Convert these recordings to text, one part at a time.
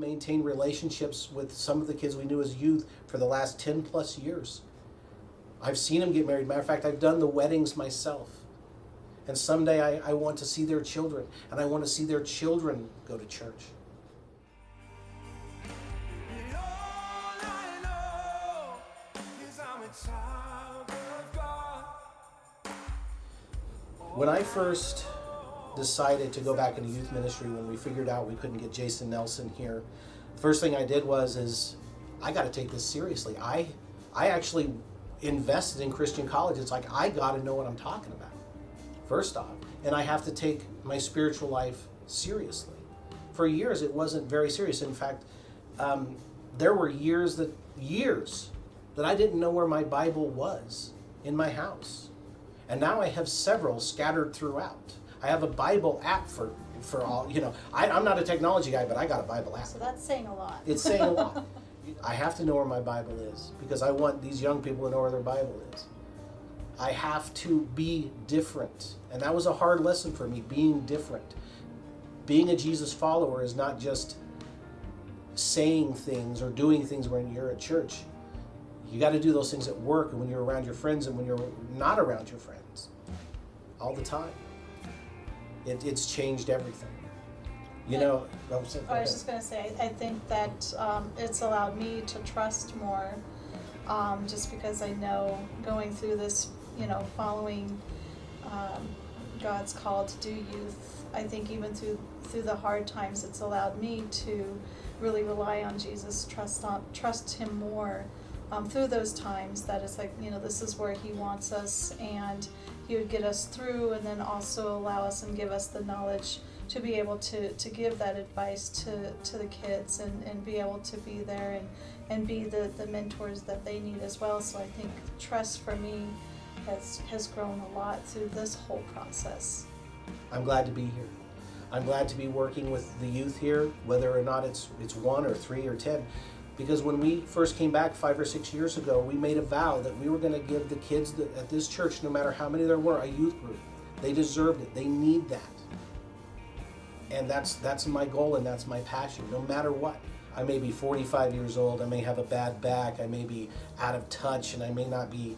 maintained relationships with some of the kids we knew as youth for the last 10 plus years. I've seen them get married. Matter of fact, I've done the weddings myself. And someday I want to see their children, and I want to see their children go to church. When I first decided to go back into youth ministry, when we figured out we couldn't get Jason Nelson here, the first thing I did was I got to take this seriously. I actually invested in Christian college. It's like I got to know what I'm talking about, first off. And I have to take my spiritual life seriously. For years, it wasn't very serious. In fact, there were years that I didn't know where my Bible was in my house. And now I have several scattered throughout. I have a Bible app for all, I'm not a technology guy, but I got a Bible app. So that's saying a lot. It's saying a lot. I have to know where my Bible is because I want these young people to know where their Bible is. I have to be different. And that was a hard lesson for me, being different. Being a Jesus follower is not just saying things or doing things when you're at church. You got to do those things at work and when you're around your friends and when you're not around your friends. All the time. It's changed everything. I was just going to say, I think that it's allowed me to trust more just because I know going through this, following God's call to do youth, I think even through the hard times, it's allowed me to really rely on Jesus, trust Him more through those times. That it's like, this is where He wants us, and He would get us through, and then also allow us and give us the knowledge to be able to give that advice to the kids and be able to be there and be the mentors that they need as well. So I think trust for me has grown a lot through this whole process. I'm glad to be here. I'm glad to be working with the youth here, whether or not it's 1 or 3 or 10. Because when we first came back 5 or 6 years ago, we made a vow that we were going to give the kids at this church, no matter how many there were, a youth group. They deserved it. They need that. And that's my goal and that's my passion, no matter what. I may be 45 years old, I may have a bad back, I may be out of touch, and I may not be,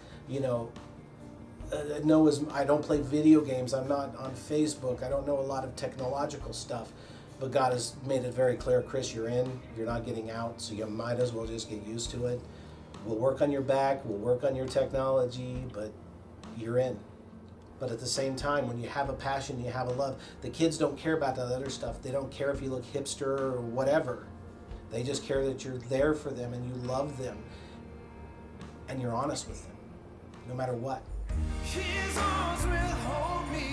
I don't play video games, I'm not on Facebook, I don't know a lot of technological stuff. But God has made it very clear, Kris, you're in, you're not getting out, so you might as well just get used to it. We'll work on your back, we'll work on your technology, but you're in. But at the same time, when you have a passion, you have a love, the kids don't care about that other stuff. They don't care if you look hipster or whatever. They just care that you're there for them and you love them and you're honest with them, no matter what. His arms will hold me.